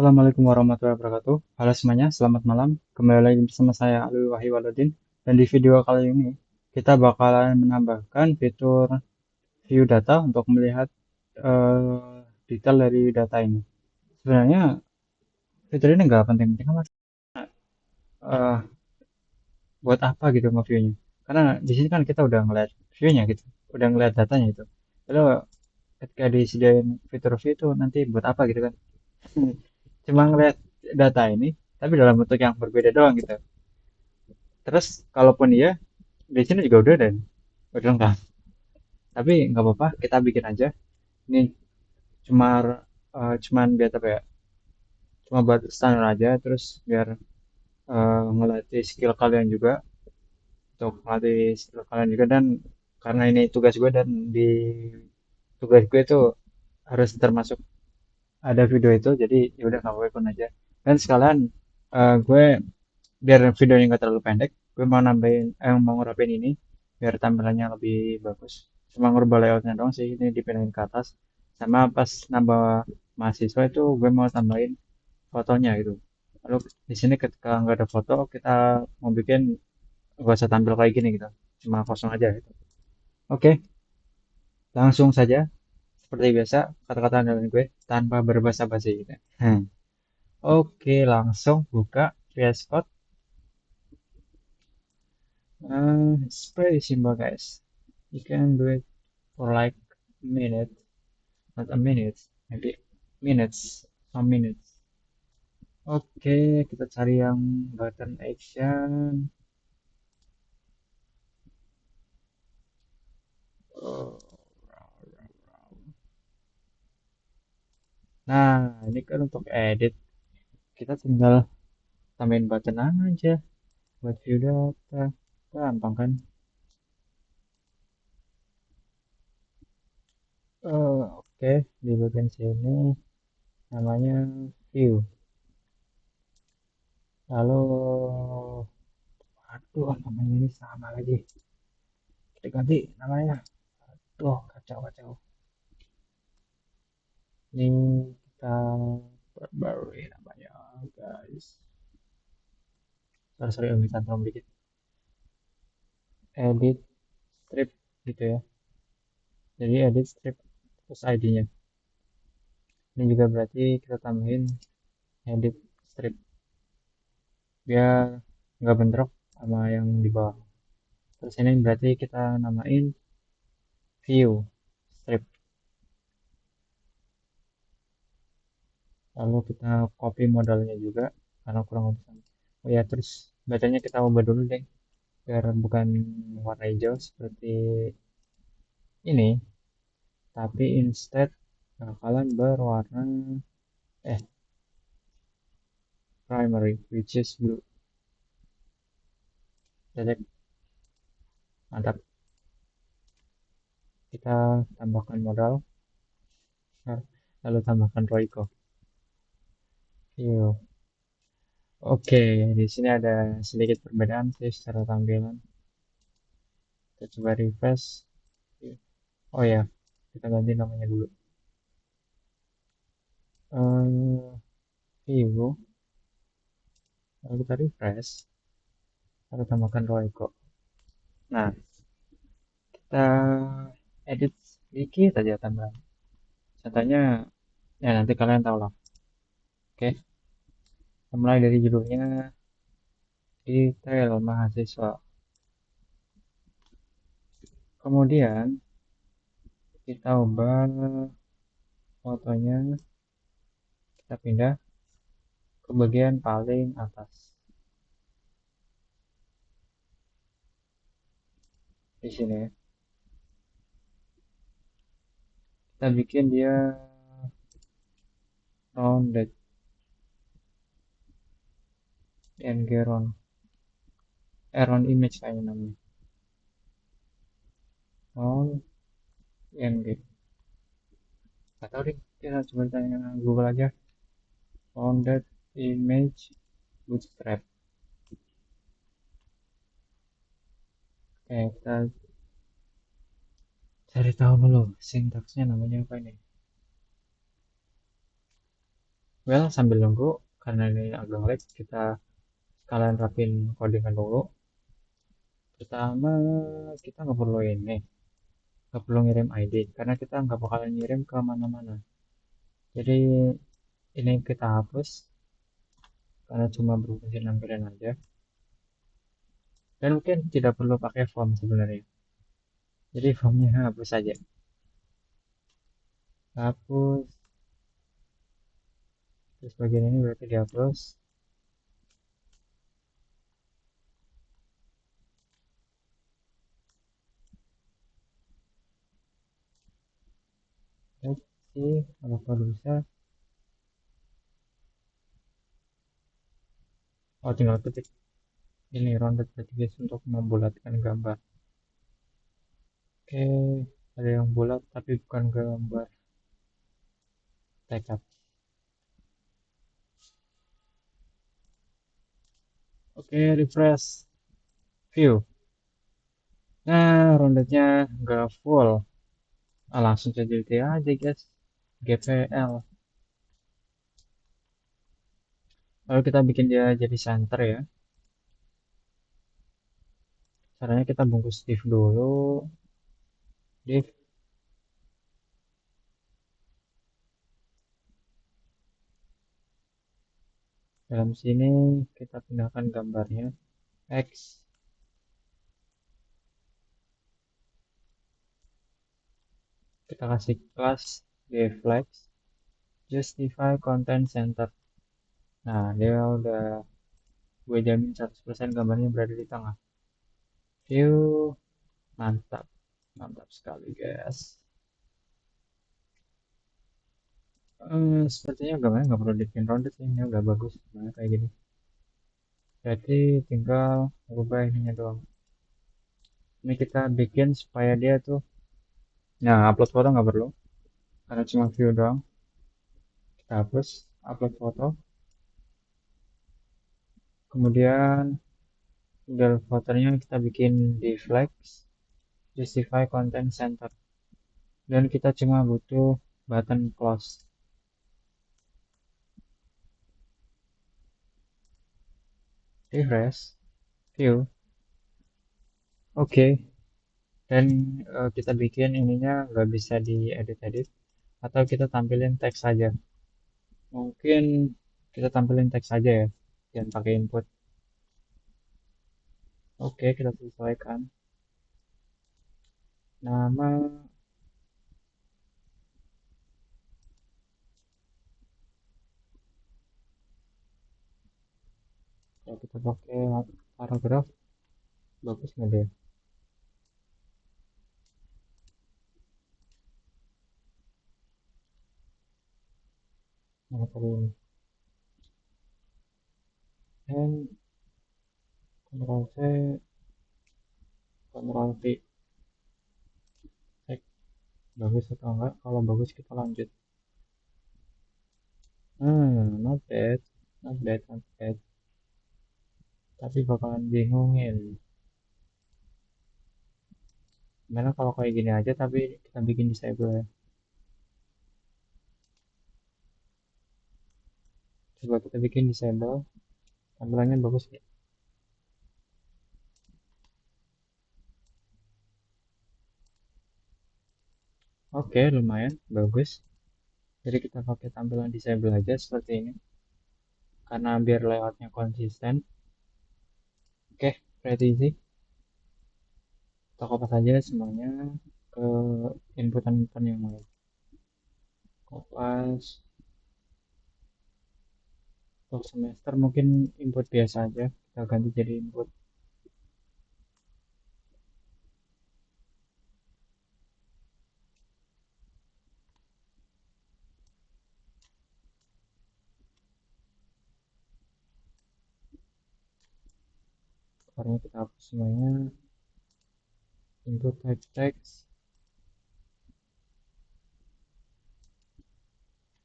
Assalamualaikum warahmatullahi wabarakatuh. Halo semuanya, selamat malam. Kembali lagi bersama saya Alwi Wahyi Waladin. Dan di video kali ini, kita bakalan menambahkan fitur view data untuk melihat detail dari data ini. Sebenarnya fitur ini nggak penting-penting amat. Eh, buat apa gitu nge-view-nya? Karena di sini kan kita udah ngeliat view-nya gitu, udah ngeliat datanya itu. Lalu ketika disediain fitur view itu nanti buat apa gitu kan? Cuma ngeliat data ini, tapi dalam bentuk yang berbeda doang gitu. Terus kalaupun iya, di sini juga udah lengkap. Tapi nggak apa-apa, kita bikin aja. Ini cuma cuman biar apa ya? Cuma buat standar aja, terus biar ngelatih skill kalian juga, untuk ngelatih skill kalian juga dan karena ini tugas gue dan di tugas gue itu harus termasuk ada video itu, jadi ya udah nggak apa-apa ikut aja. Dan sekalian gue biar videonya nggak terlalu pendek, gue mau nambahin mau ngerapin ini biar tampilannya lebih bagus. Cuma ngerubah layoutnya doang sih, ini dipindahin ke atas. Sama pas nambah mahasiswa itu gue mau tambahin fotonya gitu. Lalu di sini ketika nggak ada foto, kita mau bikin gak usah tampil kayak gini gitu, cuma kosong aja gitu. Oke, langsung saja seperti biasa kata-kata andalan gue tanpa berbasa-basi gitu. Oke, langsung buka VS Code. It's pretty simple, guys. You can do it for like a minute, not a minute, maybe minutes, some minutes. Oke, kita cari yang button action. Oh, nah, ini kan untuk edit, kita tinggal tambahin button aja buat view data. Gampang kan? Oke, di bagian sini namanya view. Lalu, aduh, namanya ini sama lagi. Kita ganti namanya. Tuh, kacau, kacau. Ini kita perbarui namanya, guys. Sorry, sorry, minta tolong dikit. Edit strip gitu ya. Jadi edit strip terus ID-nya. Ini juga berarti kita tambahin edit strip biar nggak bentrok sama yang di bawah. Terus ini berarti kita namain view strip. Lalu kita copy modalnya juga karena kurang lebih sama. Oh ya, terus bacanya kita ubah dulu deh biar bukan warna hijau seperti ini, tapi instead bakalan berwarna eh primary which is blue. Jadi mantap, kita tambahkan modal. Nah, lalu tambahkan Royco. Yuk. Oke, di sini ada sedikit perbedaan sih secara tampilan. Kita coba refresh. Oh ya, kita ganti namanya dulu. View, lalu kita refresh, lalu tambahkan Royco. Nah, kita edit sedikit aja tambahan. Contohnya, ya nanti kalian tahu lah. Oke, kita mulai dari judulnya, detail mahasiswa. Kemudian, kita ubah fotonya, kita pindah ke bagian paling atas. Di sini ya. Kita bikin dia rounded and geron. Round image kayaknya namanya. Round and G. Gak tau deh, kita coba tanya Google aja. Rounded image bootstrap. Oke, kita cari tahu dulu sintaksnya namanya apa ini. Well, sambil nunggu, karena ini agak lag, kita sekalian rapin codingan dulu. Pertama, kita nggak perlu ini, nggak perlu ngirim ID, karena kita nggak bakalan ngirim ke mana-mana. Jadi, ini kita hapus, karena cuma berfungsi nampilan aja. Dan mungkin tidak perlu pakai form sebenarnya. Jadi, formnya hapus saja. Hapus, terus bagian ini berarti dihapus. Let's see, kalau bisa. Oh, tinggal ketik ini rounded vertices untuk membulatkan gambar. Oke, ada yang bulat tapi bukan gambar tekad. Oke, refresh view. Nah, roundednya nggak full. Ah, langsung saja gitu aja guys. GPL. Lalu kita bikin dia jadi center ya. Caranya kita bungkus div dulu. Div. Dalam sini kita pindahkan gambarnya. X. Kita kasih kelas dflex. Justify content center. Nah, dia udah gue jamin 100% gambarnya berada di tengah. View. Mantap. Mantap sekali guys. Sepertinya gambarnya nggak perlu bikin rounded sih. Ini udah bagus. Nah, kayak gini. Berarti tinggal rubah ininya doang. Ini kita bikin supaya dia tuh, nah upload foto nggak perlu, karena cuma view doang. Kita hapus upload foto. Kemudian model fotonya kita bikin di flex, justify content center. Dan kita cuma butuh button close. Refresh, view. Oke. Dan kita bikin ininya nggak bisa diedit-edit, atau kita tampilin teks saja. Mungkin kita tampilin teks saja ya, jangan pakai input. Oke, kita sesuaikan nama. Kalau kita pakai paragraf, bagus nggak deh? Mana tadi ini? And Ctrl C, Ctrl V. Cek bagus atau enggak. Kalau bagus kita lanjut. Not bad, not bad, not bad. Tapi bakalan bingungin. Gimana kalau kayak gini aja tapi kita bikin disable ya. Coba kita bikin disable. Tampilannya bagus ya. Oke, lumayan bagus. Jadi kita pakai tampilan disable aja seperti ini. Karena biar layoutnya konsisten. Oke, pretty easy. Kita copy saja semuanya ke inputan-inputan yang lain. Kopas untuk semester mungkin input biasa aja, kita ganti jadi input. Karena kita hapus semuanya. Input type text,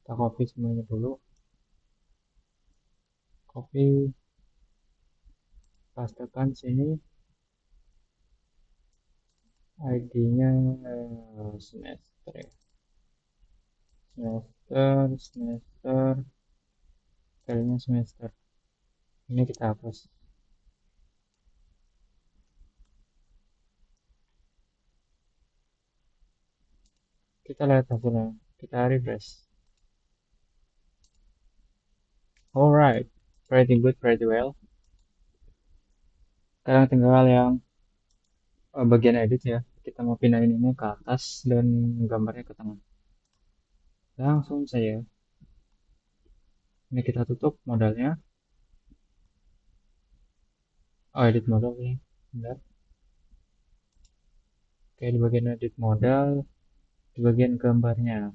kita copy semuanya dulu. Copy, pastekan sini. ID-nya semester ya. Semester. tugasnya semester. Ini kita hapus. Kita lihat hasilnya. Kita refresh. Alright, pretty good, pretty well. Sekarang tinggal yang bagian edit ya. Kita mau pindahin ini ke atas dan gambarnya ke tengah. Langsung saja. Ini kita tutup modalnya. Oh, edit modal ini. Bentar. Oke, di bagian edit modal, di bagian gambarnya.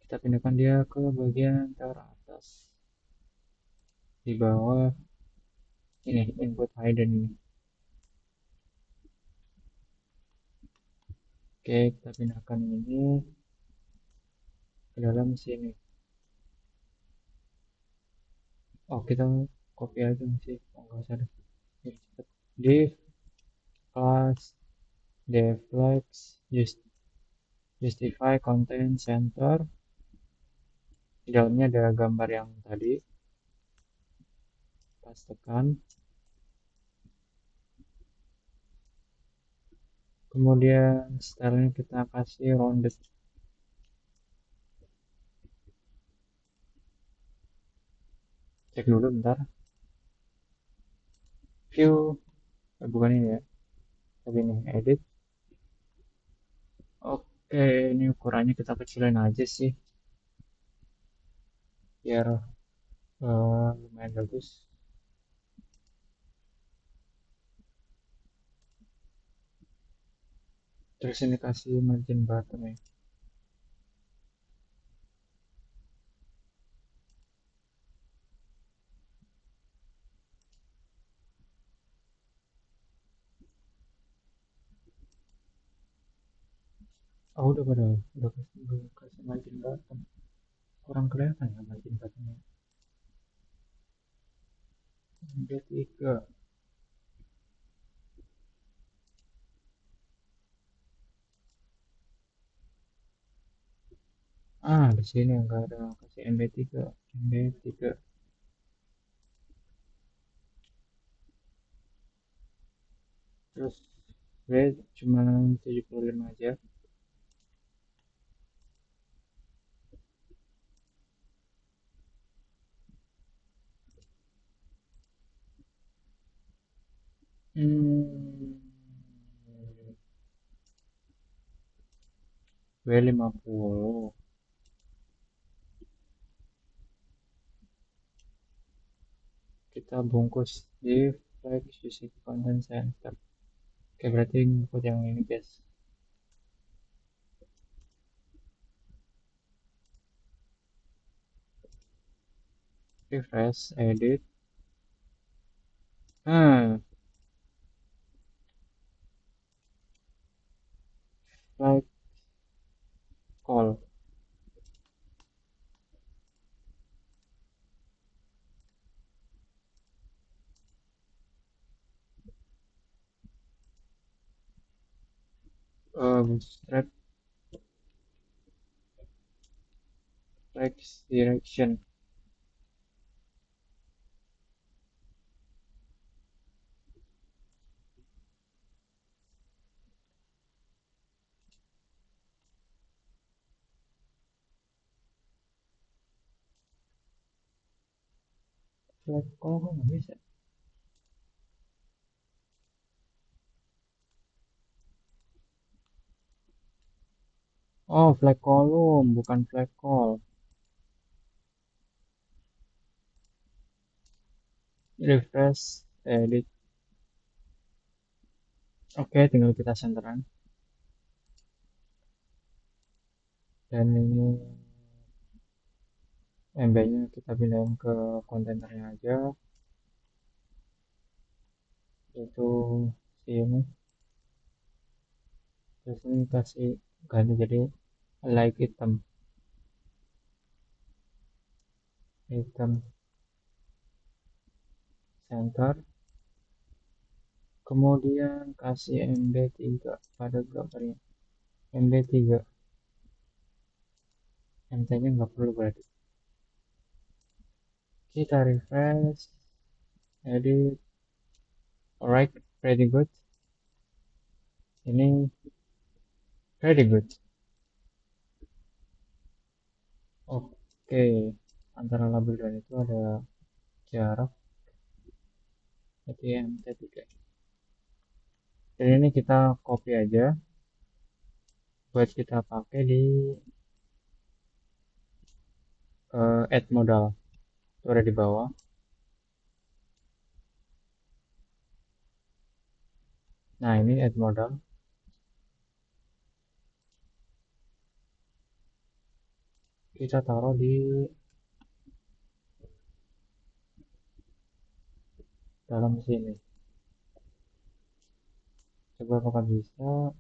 Kita pindahkan dia ke bagian teratas. Di bawah ini, input hidden ini. Oke, kita pindahkan ini ke dalam sini. Oh, kita copy aja sih. Oh, nggak usah deh. Div class deflex justify content center. Di dalamnya ada gambar yang tadi. Pastekan. Kemudian stylenya kita kasih rounded. Cek dulu bentar. View, bukan ini ya. Tapi ini edit. Oke, ini ukurannya kita kecilin aja sih. Biar lumayan bagus. Terus ini kasih margin bottom ya. Oh, udah kasih margin bottom. Kurang kelihatan ya margin bottomnya. Udah 3. Di sini enggak ada kasih MB3. MB3. Terus rate cuma 75 aja. Hmm. W50. Kita bungkus di flag using content center. Oke, berarti input yang ini guys. Refresh, edit. Flag call. Bootstrap flags direction. Flag call kok nggak bisa? Oh, flag column, bukan flag call. Refresh, edit. Oke, tinggal kita centeran. Dan ini MB-nya kita pindahin ke kontainernya aja. Itu sini. Terus ini kasih ganti jadi like item. Item center. Kemudian kasih MB3 pada gambarnya. MB3. MT-nya nggak perlu berarti. Kita refresh, edit, alright, pretty good. Ini pretty good. Oke, antara label dan itu ada jarak, berarti MT3. Jadi ini kita copy aja buat kita pakai di add modal. Itu ada di bawah. Nah, ini add modal. Kita taruh di dalam sini. Coba apakah bisa.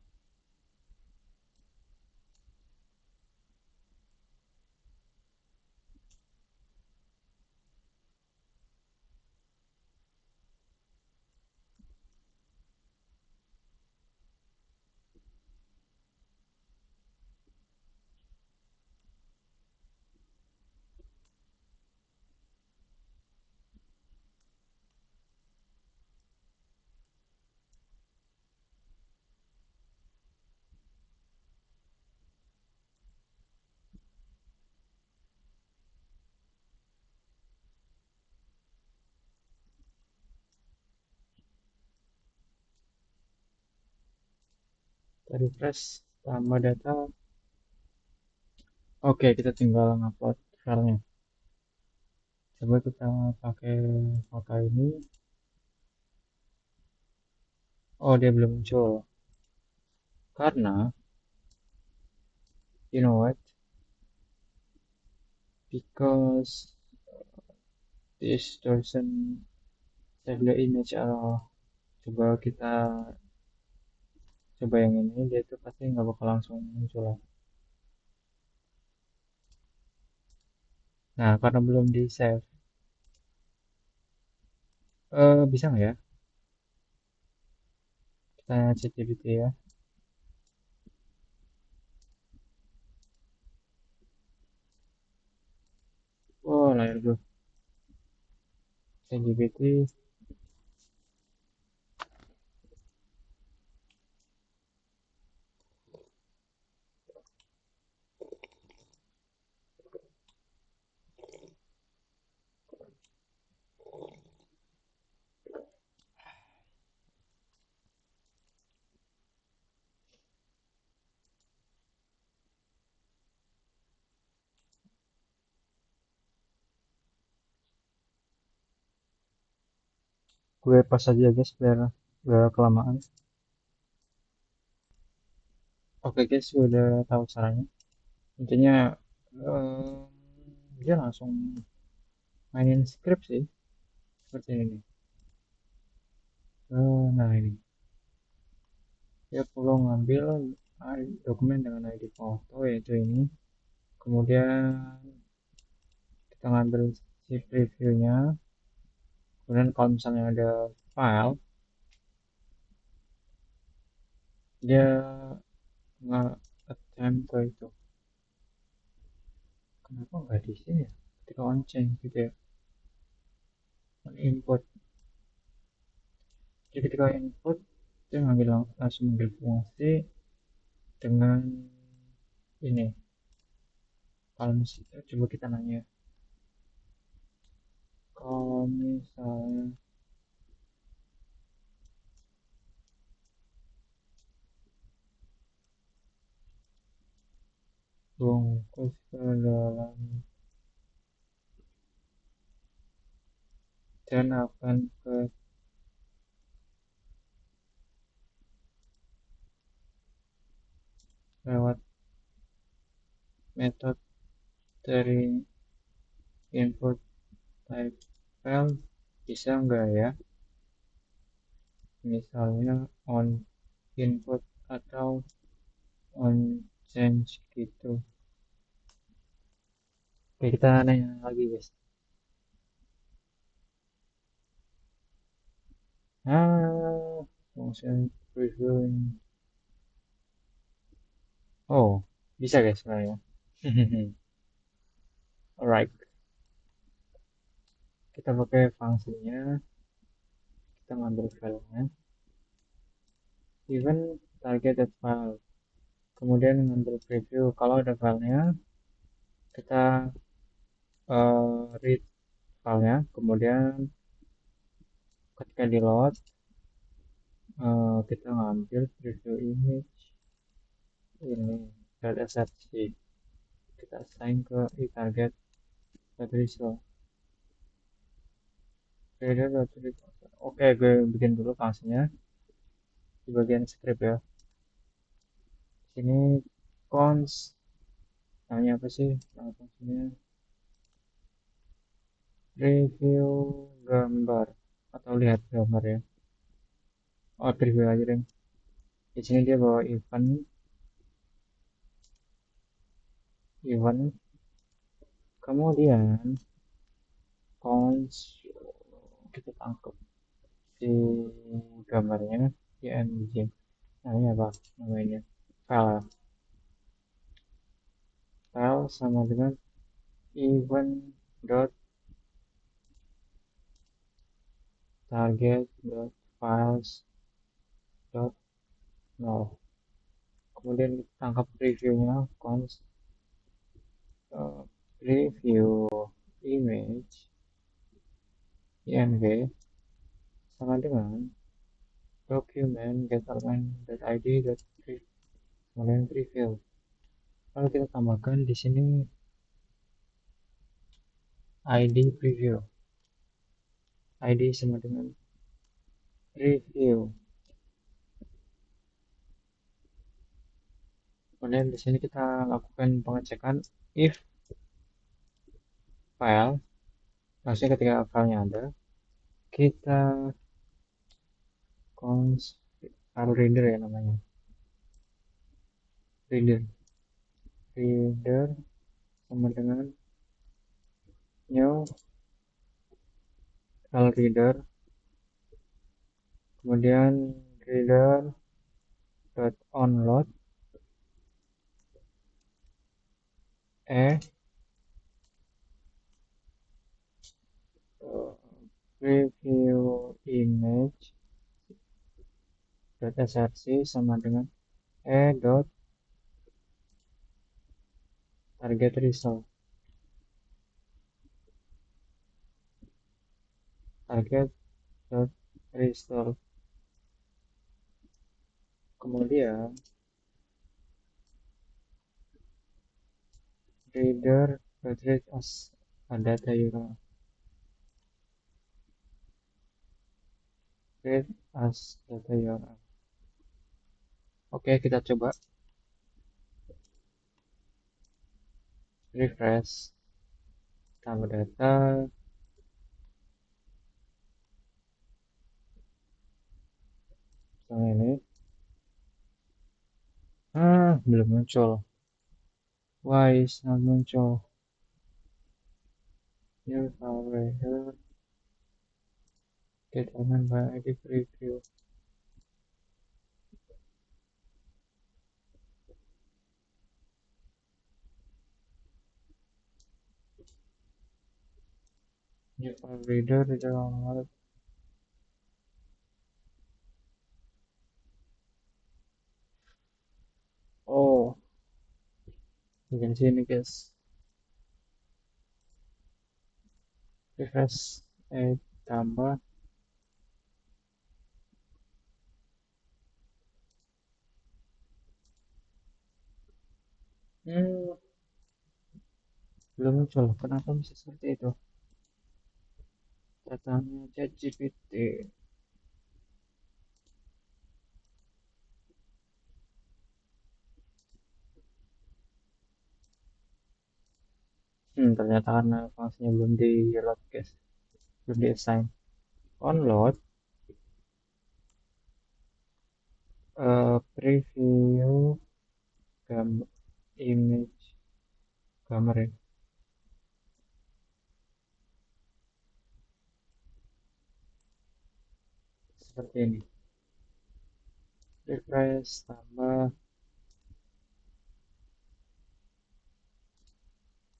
Kita refresh, tambah data. Oke, kita tinggal ngupload filenya. Coba kita pakai foto ini. Oh, dia belum muncul. Karena, you know what? Because this doesn't save the image at all. Coba kita coba yang ini, dia itu pasti nggak bakal langsung muncul. Nah, karena belum di save. Bisa nggak ya? Kita cek GPT ya. Oh, layar gue. Cek GPT. Gue pas aja guys, biar kelamaan. Oke guys, gue udah tahu caranya. Intinya eh, dia langsung mainin script sih, seperti ini nih. Nah ini, dia perlu ngambil dokumen dengan ID foto yaitu ini. Kemudian kita ngambil si previewnya. Kemudian kalau misalnya ada file, dia nge-attempt ke itu. Kenapa nggak di sini ya? Ketika on change gitu ya, on input. Jadi ketika input, dia langsung ngambil fungsi dengan ini. Kalau misalnya coba kita nanya, kalau misalnya bungkus ke dalam dan akan ke lewat metode dari input type file, bisa nggak ya? Misalnya on input atau on change gitu. Oke, kita nanya lagi guys. Function previewing. Oh, bisa guys sebenarnya. Alright, kita pakai fungsinya, kita ngambil filenya, even targeted file, kemudian ngambil preview. Kalau ada filenya, kita read filenya, kemudian ketika di load, kita ngambil preview image ini .src, kita assign ke target.result. Oke, gue bikin dulu fungsinya di bagian script ya. Sini cons, namanya apa sih? Nama fungsinya review gambar atau lihat gambar ya. Oh, preview aja deh. Di sini dia bawa event, kemudian cons, kita tangkap si gambarnya png, namanya apa namanya, file sama dengan event dot target dot files dot null. Kemudian kita tangkap previewnya const preview image img sama dengan document get_element.id kemudian preview. Lalu kita tambahkan di sini id preview, id sama dengan preview. Kemudian di sini kita lakukan pengecekan if file, maksudnya ketika filenya ada, kita const reader ya namanya, reader sama dengan new file reader, kemudian reader dot onload preview image dot src sama dengan dot target result, target dot result. Kemudian reader dot read as data URL, read as data URL. Oke, kita coba refresh, tambah data, misalnya ini belum muncul. Why is not muncul? New file reader get element by id preview. New file reader di dalam oh bagian sini guys, refresh tambah belum muncul. Kenapa bisa seperti itu? Datanya ChatGPT. Ternyata karena fungsinya belum di load guys, belum di assign. Onload preview gambar image gambar ya. Seperti ini. Refresh tambah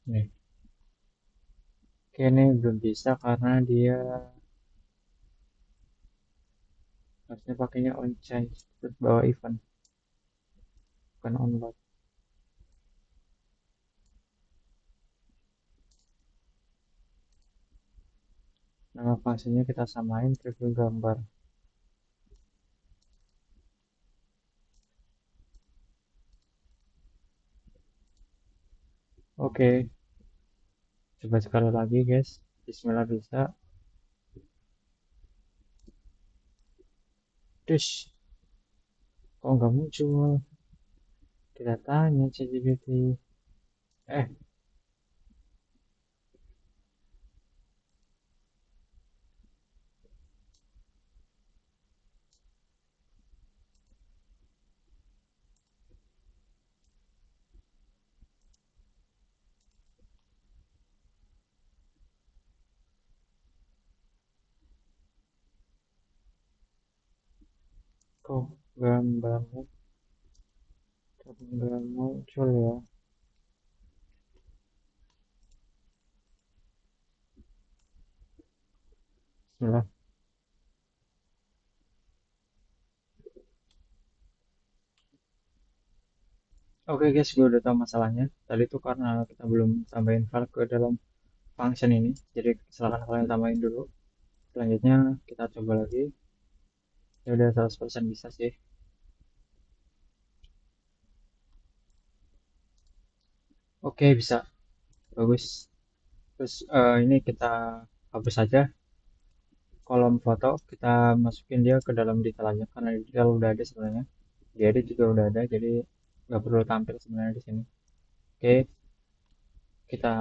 nih. Oke, ini belum bisa karena dia harusnya pakainya on change terus bawa event, bukan on load. Nama fungsinya kita samain preview gambar. Oke, coba sekali lagi guys. Bismillah bisa. Terus, kok nggak muncul? Kita tanya ChatGPT. Eh, kok gambarnya nggak muncul ya? Bismillah. Oke guys, gue udah tahu masalahnya. Tadi tuh karena kita belum tambahin file ke dalam function ini, jadi silahkan kalian tambahin dulu. Selanjutnya kita coba lagi. Ya udah 100% bisa sih. Oke, bisa. Bagus. Terus ini kita hapus saja kolom foto, kita masukin dia ke dalam detail aja karena detail udah ada sebenarnya. Di edit juga udah ada, jadi nggak perlu tampil sebenarnya di sini. Oke, kita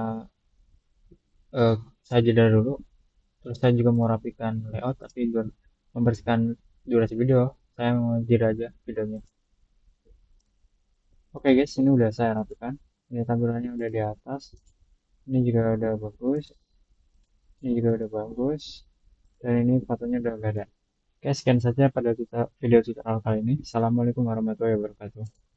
saya jeda dulu. Terus saya juga mau rapikan layout, tapi membersihkan durasi video, saya mau jeda aja videonya. Oke guys, ini udah saya rapikan. Ini tampilannya udah di atas. Ini juga udah bagus. Ini juga udah bagus. Dan ini fotonya udah gak ada. Oke, sekian saja pada video tutorial kali ini. Assalamualaikum warahmatullahi wabarakatuh.